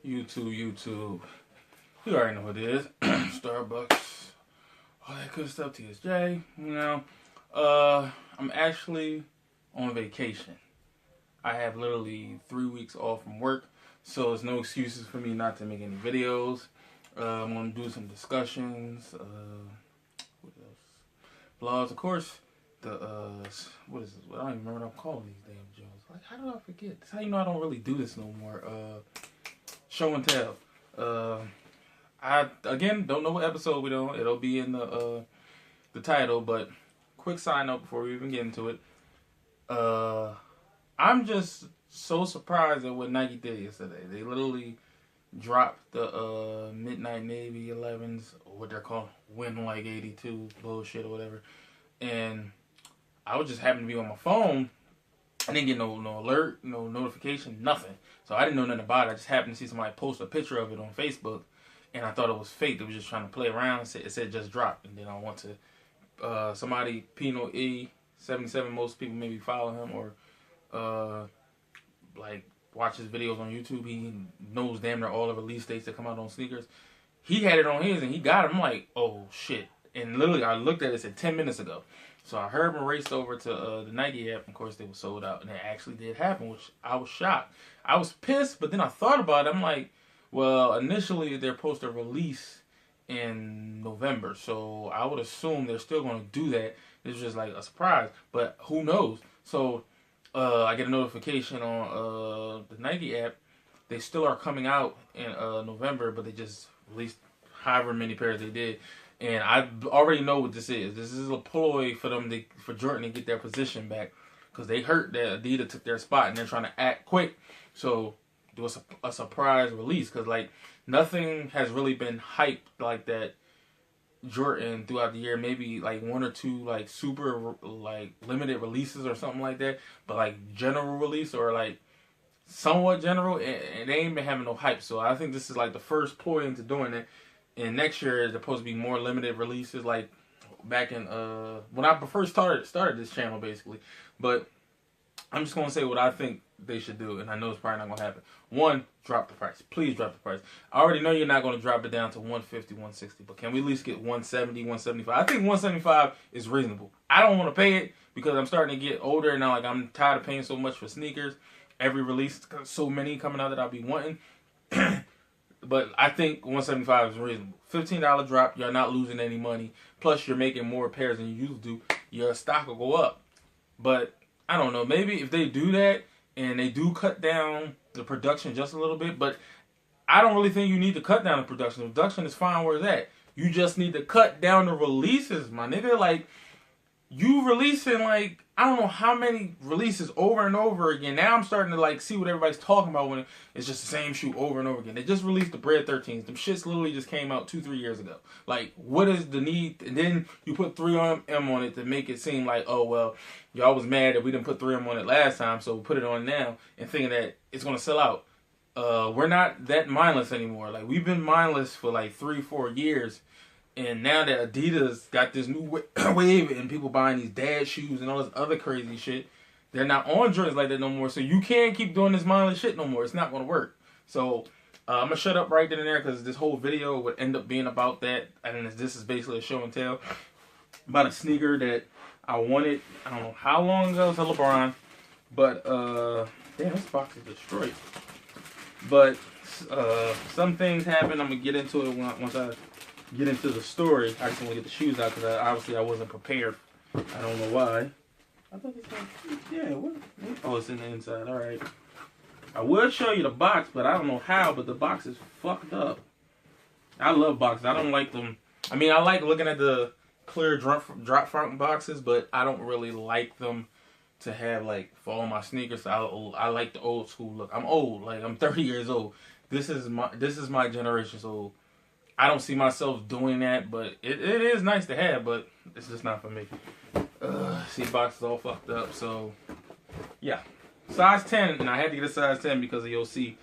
YouTube. You already know what it is. Starbucks, all that good stuff. TSJ. I'm actually on vacation. I have literally 3 weeks off from work, so there's no excuses for me not to make any videos. I'm gonna do some discussions. What else? Blogs, of course. What is this? I don't even remember what I'm calling these damn Jones. Like, how do I forget? That's how you know I don't really do this no more. Show and tell. I again don't know what episode we on. It'll be in the title, but quick sign note before we even get into it. I'm just so surprised at what Nike did yesterday. They literally dropped the Midnight Navy 11s, or what they're called, Win Like 82 bullshit or whatever. And I was just happened to be on my phone. I didn't get no alert, no notification, nothing. So I didn't know nothing about it. I just happened to see somebody post a picture of it on Facebook, and I thought it was fake. They was just trying to play around. It said just dropped, and then I went to somebody, Pino E77. Most people maybe follow him or like watch his videos on YouTube. He knows damn near all the release dates that come out on sneakers. He had it on his, and he got it. I'm like, oh shit. And literally, I looked at it, it said 10 minutes ago. So I heard him raced over to the Nike app. Of course, they were sold out, and it actually did happen, which I was shocked. I was pissed, but then I thought about it. I'm like, well, initially they're supposed to release in November, so I would assume they're still going to do that. It's just like a surprise, but who knows? So I get a notification on the Nike app. They still are coming out in November, but they just released however many pairs they did. And I already know what this is. This is a ploy for them for Jordan to get their position back, because they hurt that Adidas took their spot and they're trying to act quick. So do a surprise release, because like nothing has really been hyped like that Jordan throughout the year. Maybe like one or two like super like limited releases or something like that, but like general release or like somewhat general, and they ain't been having no hype. So I think this is like the first ploy into doing it. And next year is supposed to be more limited releases, like back in when I first started this channel, basically. But I'm just gonna say what I think they should do, and I know it's probably not gonna happen. One, drop the price. Please drop the price. I already know you're not gonna drop it down to 150, 160, but can we at least get 170, 175? I think 175 is reasonable. I don't want to pay it because I'm starting to get older now. Like, I'm tired of paying so much for sneakers. Every release, so many coming out that I'll be wanting. But I think 175 is reasonable. $15 drop, you're not losing any money. Plus, you're making more pairs than you used to. Your stock will go up. But I don't know. Maybe if they do that and they do cut down the production just a little bit, but I don't really think you need to cut down the production. The production is fine where it's at. You just need to cut down the releases, my nigga. Like, you releasing like I don't know how many releases over and over again. Now I'm starting to like see what everybody's talking about when it's just the same shoe over and over again. They just released the Bread 13s. Them shits literally just came out 2-3 years ago. Like, what is the need? And then you put 3M on it to make it seem like, oh well, y'all was mad that we didn't put 3M on it last time, so we put it on now and thinking that it's gonna sell out. We're not that mindless anymore. Like, we've been mindless for like 3-4 years. And now that Adidas got this new wave and people buying these dad shoes and all this other crazy shit, they're not on Jordans like that no more. So you can't keep doing this mindless shit no more. It's not going to work. So I'm going to shut up right then and there, because this whole video would end up being about that. And this is basically a show and tell about a sneaker that I wanted, I don't know how long ago. It's a Lebron. But, damn, this box is destroyed. But some things happen. I'm going to get into it once I get into the story. I just want to get the shoes out because obviously I wasn't prepared. I don't know why. I thought this was, yeah, what? Oh, it's in the inside. All right. I will show you the box, but I don't know how, but the box is fucked up. I love boxes. I don't like them. I mean, I like looking at the clear drop front boxes, but I don't really like them to have, like, for all my sneakers. I like the old school look. I'm old. Like, I'm 30 years old. This is my generation, so I don't see myself doing that, but it is nice to have, but it's just not for me. See, box is all fucked up, so yeah. Size 10, and I had to get a size 10 because you'll see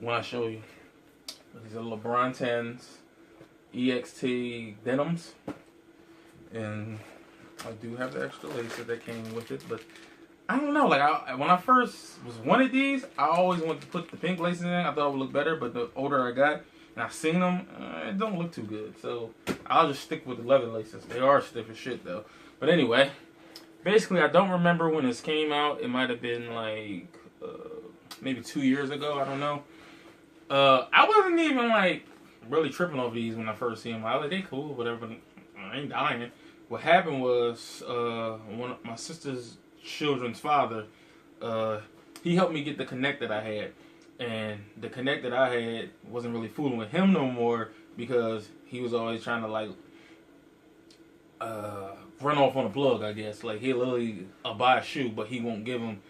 when I show you. These are LeBron 10s, EXT Denims, and I do have the extra laces that came with it, but I don't know. Like when I first was wanted these, I always wanted to put the pink laces in. I thought it would look better, but the older I got and I seen them, it don't look too good. So I'll just stick with the leather laces. They are stiff as shit though. But anyway, basically I don't remember when this came out. It might have been like maybe 2 years ago. I don't know. I wasn't even like really tripping over these when I first seen them. I was like, they cool, whatever. But I ain't dying. What happened was one of my sister's children's father, he helped me get the Connect that I had, and the Connect that I had wasn't really fooling with him no more because he was always trying to like run off on a plug, I guess. Like he'll literally buy a shoe, but he won't give him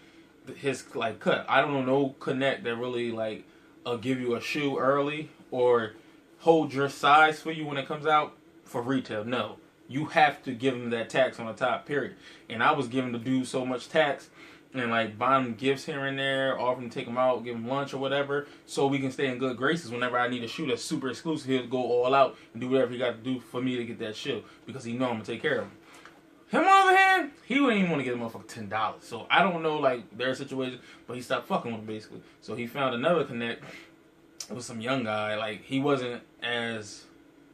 his like cut. I don't know no Connect that really like give you a shoe early or hold your size for you when it comes out for retail. No. You have to give him that tax on the top, period. And I was giving the dude so much tax and like buying him gifts here and there, offering to take him out, give him lunch or whatever, so we can stay in good graces. Whenever I need a shoe that's super exclusive, he'll go all out and do whatever he got to do for me to get that shoe because he know I'm gonna take care of him. Him on the other hand, he wouldn't even want to get a motherfucker $10. So I don't know like their situation, but he stopped fucking with him basically. So he found another Connect with some young guy. Like he wasn't as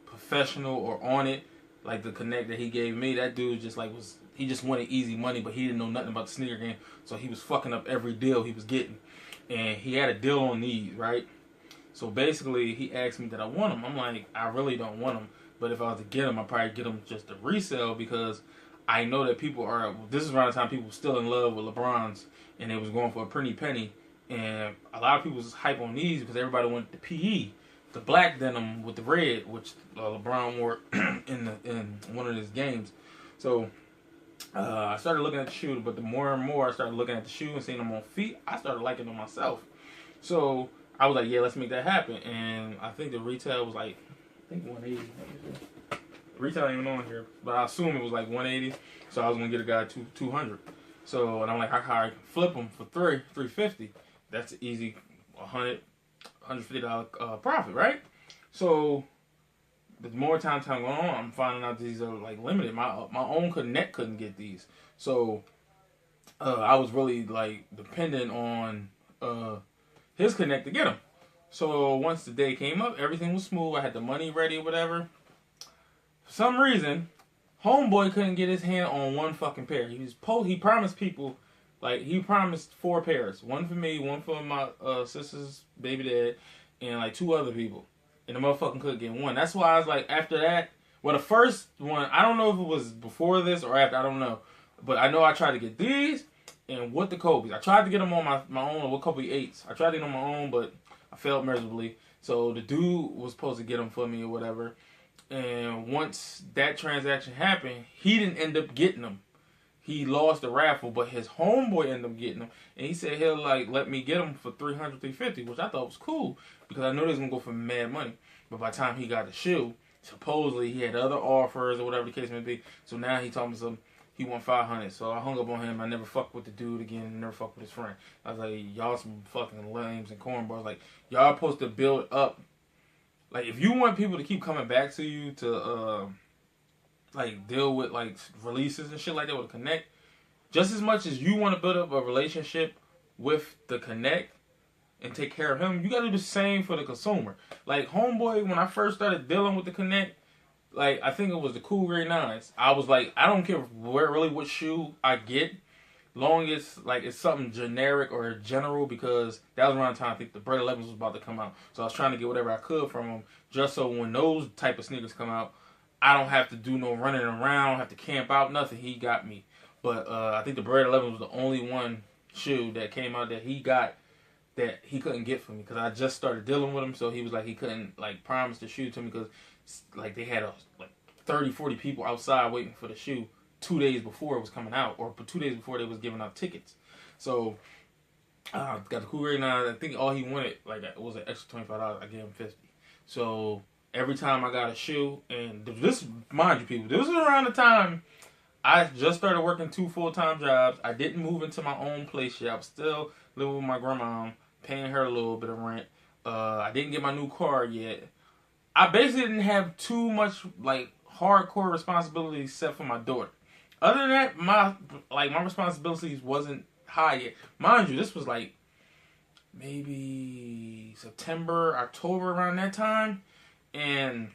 professional or on it. Like the Connect that he gave me, that dude just like he just wanted easy money, but he didn't know nothing about the sneaker game, so he was fucking up every deal he was getting. And he had a deal on these, right? So basically, he asked me that I want them. I'm like, I really don't want them, but if I was to get them, I'd probably get them just to resell because I know that people are. This is around the time people were still in love with LeBrons, and they was going for a pretty penny. And a lot of people was hype on these because everybody wanted the PE. The black denim with the red, which LeBron wore in one of his games. So I started looking at the shoe, but the more and more I started looking at the shoe and seeing them on feet, I started liking them myself. So I was like, yeah, let's make that happen. And I think the retail was like, I think 180. Retail ain't even on here, but I assume it was like 180. So I was gonna get a guy 200. So and I'm like, how can I flip them for $350? That's easy, $150 profit, right? So the more time going on, I'm finding out these are like limited. My own Connect couldn't get these, so I was really like dependent on his Connect to get them. So once the day came up, everything was smooth. I had the money ready or whatever. For some reason, homeboy couldn't get his hand on one fucking pair. He promised people. Like, he promised 4 pairs. One for me, one for my sister's baby dad, and, like, 2 other people. And the motherfucker couldn't get one. That's why I was like, after that, well, the first one, I don't know if it was before this or after, I don't know. But I know I tried to get these and with the Kobe's. I tried to get them on my own with Kobe 8s. I tried to get them on my own, but I failed miserably. So the dude was supposed to get them for me or whatever. And once that transaction happened, he didn't end up getting them. He lost the raffle, but his homeboy ended up getting them, and he said he'll like let me get them for $300, $350, which I thought was cool because I knew they was gonna go for mad money. But by the time he got the shoe, supposedly he had other offers or whatever the case may be. So now he told me something. He want $500. So I hung up on him. I never fucked with the dude again. Never fucked with his friend. I was like, y'all some fucking lames and cornballs. Like y'all supposed to build up. Like if you want people to keep coming back to you to like deal with like releases and shit like that with a Connect, just as much as you want to build up a relationship with the Connect and take care of him, you gotta do the same for the consumer. Like homeboy, when I first started dealing with the Connect, like I think it was the Cool Grey 9s. I was like, I don't care what shoe I get, long as like it's something generic or general, because that was around the time I think the Bread 11s was about to come out. So I was trying to get whatever I could from them, just so when those type of sneakers come out, I don't have to do no running around, have to camp out, nothing. He got me. But I think the Bread 11 was the only one shoe that came out that he got that he couldn't get for me because I just started dealing with him. So he was like, he couldn't like promise the shoe to me because like they had like 30, 40 people outside waiting for the shoe 2 days before it was coming out, or 2 days before they was giving out tickets. So got the Cool Grey 9. I think all he wanted like it was an extra $25. I gave him $50. So every time I got a shoe, and this, mind you, people, this was around the time I just started working 2 full-time jobs. I didn't move into my own place yet. I was still living with my grandma, paying her a little bit of rent. I didn't get my new car yet. I basically didn't have too much like hardcore responsibilities except for my daughter. Other than that, my responsibilities wasn't high yet. Mind you, this was like maybe September, October, around that time, and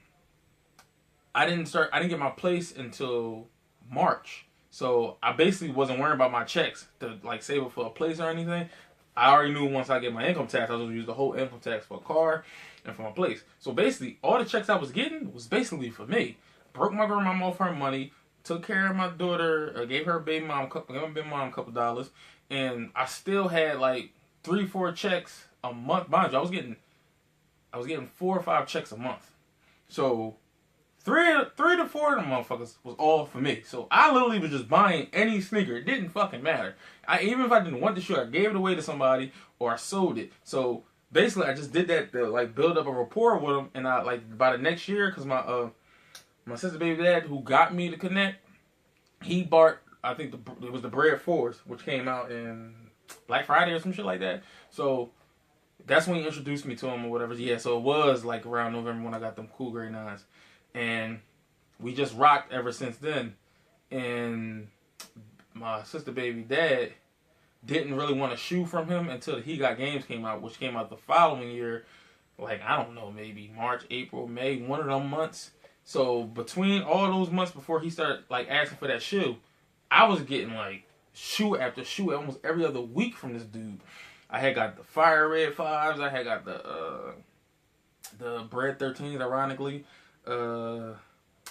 I didn't get my place until March. So I basically wasn't worrying about my checks to like save up for a place or anything. I already knew once I get my income tax, I was going to use the whole income tax for a car and for my place. So basically, all the checks I was getting was basically for me. Broke my grandma off her money, took care of my daughter, gave her baby mom a couple dollars, and I still had like 3-4 checks a month. Mind you, I was getting 4 or 5 checks a month. So three to four of them motherfuckers was all for me. So I literally was just buying any sneaker. It didn't fucking matter. Even if I didn't want the shoe, I gave it away to somebody or I sold it. So basically, I just did that to like build up a rapport with them. And I like by the next year, because my sister baby dad who got me to connect, he bought, I think it was the Bread 4s, which came out in Black Friday or some shit like that. So that's when he introduced me to him or whatever. Yeah, so it was like around November when I got them cool gray 9s. And we just rocked ever since then. And my sister baby dad didn't really want a shoe from him until the He Got Games came out, which came out the following year. Like, I don't know, maybe March, April, May, one of them months. So between all those months before he started like asking for that shoe, I was getting like shoe after shoe almost every other week from this dude. I had got the Fire Red 5s. I had got the Bread 13s, ironically. I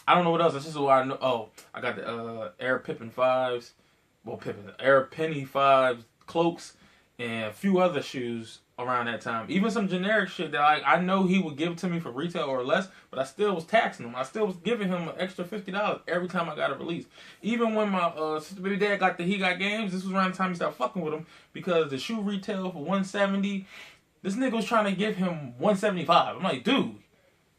don't know what else. That's just what I know. Oh, I got the Air Pippin 5s. Well, Air Penny 5s, cloaks, and a few other shoes around that time. Even some generic shit that I know he would give it to me for retail or less, but I still was taxing him. I still was giving him an extra $50 every time I got a release. Even when my sister baby dad got He Got Games, this was around the time he started fucking with him because the shoe retail for $170. This nigga was trying to give him $175. I'm like, dude,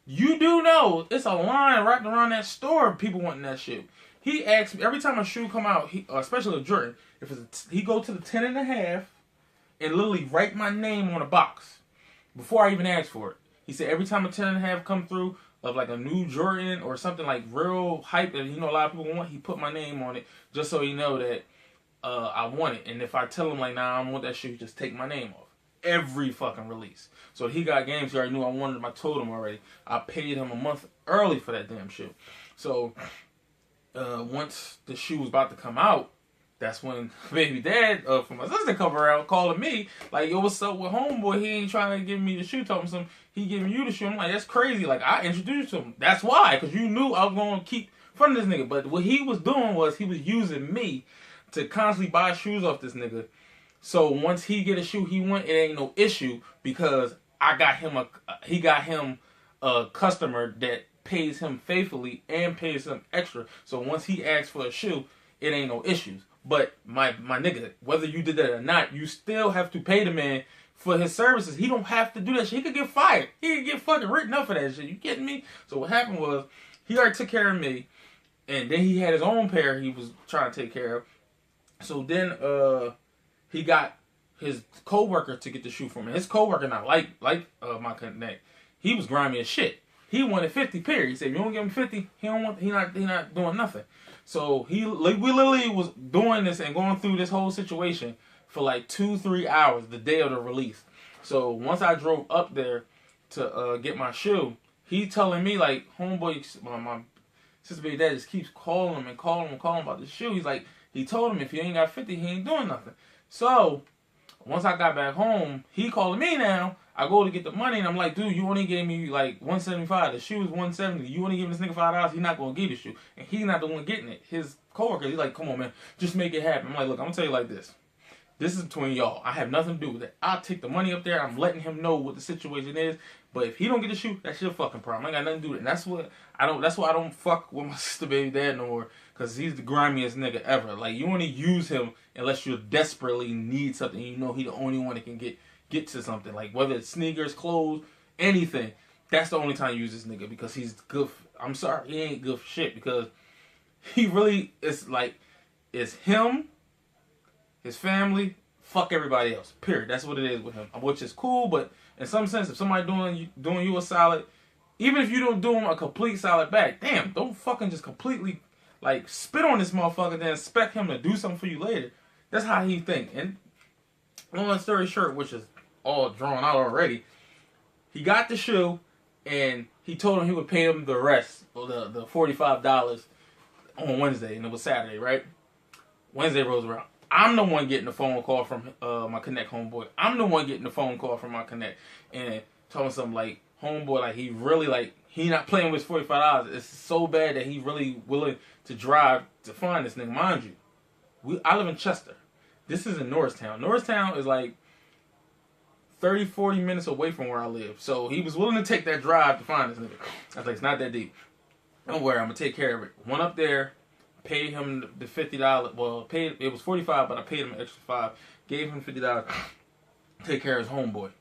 you do know it's a line wrapped around that store of people wanting that shit. He asked me every time a shoe come out, especially a Jordan, he go to the 10.5 and literally write my name on a box before I even ask for it. He said every time a 10.5 come through of like a new Jordan or something like real hype that a lot of people want, he put my name on it just so he know that I want it. And if I tell him like, nah, I don't want that shoe, just take my name off. Every fucking release. So He Got Games, he already knew I wanted him. I told him already. I paid him a month early for that damn shoe. So once the shoe was about to come out, that's when baby dad from my sister come around calling me like, yo, what's up with homeboy? He ain't trying to give me the shoe. Told him something. He giving you the shoe. I'm like, that's crazy. Like, I introduced him. That's why, because you knew I was going to keep from this nigga. But what he was doing was he was using me to constantly buy shoes off this nigga. So once he get a shoe he want, it ain't no issue because he got him a customer that pays him faithfully and pays him extra. So once he asks for a shoe, it ain't no issues. But my nigga, whether you did that or not, you still have to pay the man for his services. He don't have to do that shit. He could get fired. He could get fucking written up for that shit. You kidding me? So what happened was he already took care of me, and then he had his own pair he was trying to take care of. So then he got his coworker to get the shoe from him. His coworker not like my connect. He was grimy as shit. He wanted 50 period. He said, if you don't give him 50, he not doing nothing. So we literally was doing this and going through this whole situation for like 2-3 hours the day of the release. So once I drove up there to get my shoe, he telling me like, homeboy, my sister baby dad just keeps calling him about the shoe. He's like, he told him if he ain't got 50, he ain't doing nothing. So once I got back home, he calling me now. I go to get the money and I'm like, dude, you only gave me like $175. The shoe is $170. You only give this nigga $5. He's not gonna give you the shoe, and he's not the one getting it. His coworker, he's like, come on, man, just make it happen. I'm like, look, I'm gonna tell you like this. This is between y'all. I have nothing to do with it. I'll take the money up there. I'm letting him know what the situation is. But if he don't get the shoe, that's your fucking problem. I ain't got nothing to do with it. And that's why I don't fuck with my sister baby dad no more. Because he's the grimiest nigga ever. Like, you only use him unless you desperately need something. You know he the only one that can get to something. Like, whether it's sneakers, clothes, anything. That's the only time you use this nigga. Because he's good. I'm sorry, he ain't good for shit. Because he really is like, it's him, his family, fuck everybody else. Period. That's what it is with him. Which is cool, but in some sense, if somebody doing you a solid, even if you don't do him a complete solid back, damn, don't fucking just completely like spit on this motherfucker then expect him to do something for you later. That's how he think. And long story short, which is all drawn out already, he got the shoe, and he told him he would pay him the rest, or the $45 on Wednesday, and it was Saturday, right? Wednesday rolls around. I'm the one getting the phone call from my Connect homeboy. I'm the one getting the phone call from my Connect, and telling something like, homeboy, like he really like he not playing with his $45. It's so bad that he's really willing to drive to find this nigga. Mind you, I live in Chester. This is in Norristown. Norristown is like 30, 40 minutes away from where I live. So he was willing to take that drive to find this nigga. I was like, it's not that deep. Don't worry, I'm gonna take care of it. Went up there, paid him the $50. Well, it was $45, but I paid him an extra $5. Gave him $50. Take care of his homeboy.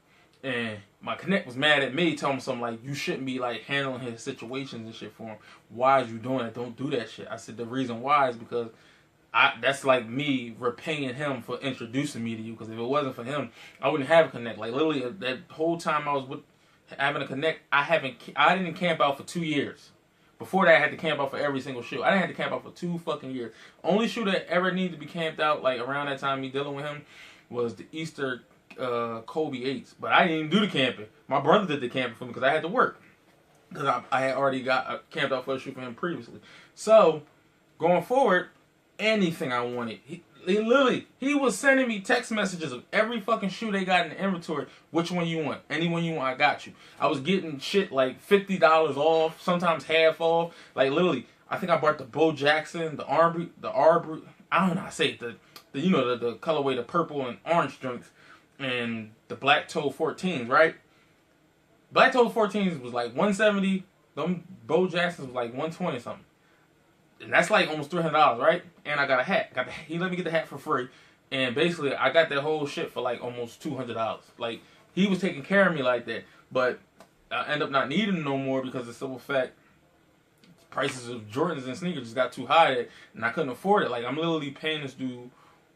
And my Connect was mad at me, telling him something like, you shouldn't be like handling his situations and shit for him. Why is you doing that? Don't do that shit. I said the reason why is because that's like me repaying him for introducing me to you. Because if it wasn't for him, I wouldn't have a Connect. Like literally that whole time I was having a Connect, I didn't camp out for 2 years. Before that, I had to camp out for every single shoe. I didn't have to camp out for 2 fucking years. Only shoe that ever needed to be camped out, like around that time me dealing with him, was the Easter Kobe 8s. But I didn't even do the camping. My brother did the camping for me because I had to work. Because I had already got camped out for a shoe for him previously. So, going forward, anything I wanted. He was sending me text messages of every fucking shoe they got in the inventory. Which one you want? Any one you want, I got you. I was getting shit like $50 off, sometimes half off. Like literally, I think I bought the Bo Jackson, the Arbor, I don't know how to say it, the colorway, the purple and orange joints, and the Black Toe 14s, right? Black Toe 14s was like $170. Them Bo Jacksons was like $120 something. And that's like almost $300, right? And I got a hat. He let me get the hat for free. And basically, I got that whole shit for like almost $200. Like, he was taking care of me like that. But I end up not needing them no more because of the simple fact prices of Jordans and sneakers just got too high and I couldn't afford it. Like, I'm literally paying this dude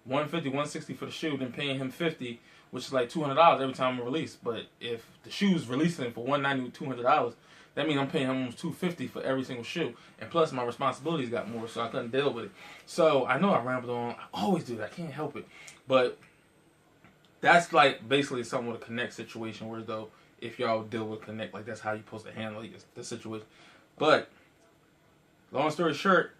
$150, $160 for the shoe, then paying him $50, which is like $200 every time I release. But if the shoe's releasing for $190 with $200, that means I'm paying him almost $250 for every single shoe. And plus my responsibilities got more, so I couldn't deal with it. So I know I rambled on. I always do that. I can't help it. But that's like basically something with a Connect situation, where though if y'all deal with Connect, like that's how you're supposed to handle the situation. But long story short,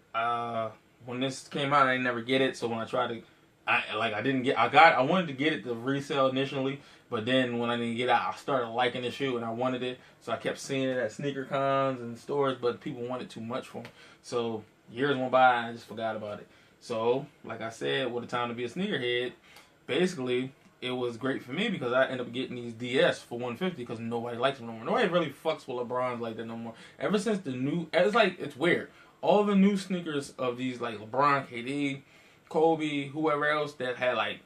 when this came out, I didn't never get it. So when I tried to, I wanted to get it to resale initially, but then when I didn't get it, I started liking the shoe and I wanted it. So I kept seeing it at sneaker cons and stores, but people wanted too much for them. So years went by and I just forgot about it. So, like I said, with the time to be a sneakerhead, basically, it was great for me because I ended up getting these DS for $150 because nobody likes them no more. Nobody really fucks with LeBrons like that no more. Ever since it's weird. All the new sneakers of these, like LeBron, KD, Kobe, whoever else that had like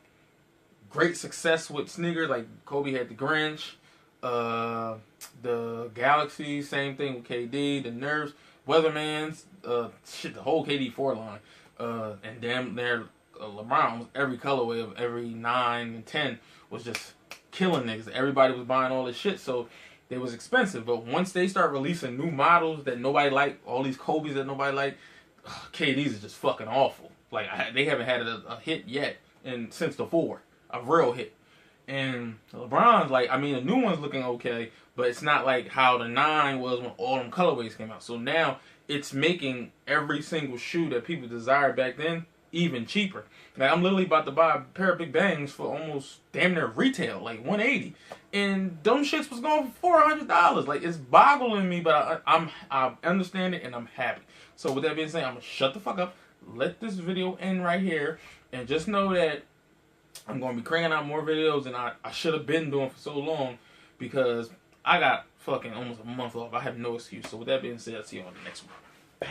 great success with sneakers, like Kobe had the Grinch, the Galaxy, same thing with KD, the Nerves, Weathermans, the whole KD4 line, and damn near LeBron was every colorway of every 9 and 10 was just killing niggas. Everybody was buying all this shit, so they was expensive. But once they start releasing new models that nobody like, all these Kobe's that nobody like, KD's is just fucking awful. Like they haven't had a hit yet, and since the 4, a real hit. And LeBron's like, I mean, the new one's looking okay, but it's not like how the 9 was when all them colorways came out. So now it's making every single shoe that people desired back then even cheaper. Like I'm literally about to buy a pair of Big Bangs for almost damn near retail, like $180, and them shits was going for $400. Like it's boggling me, but I understand it and I'm happy. So with that being said, I'm gonna shut the fuck up. Let this video end right here, and just know that I'm going to be cranking out more videos than I should have been doing for so long because I got fucking almost a month off. I have no excuse. So with that being said, I'll see you on the next one.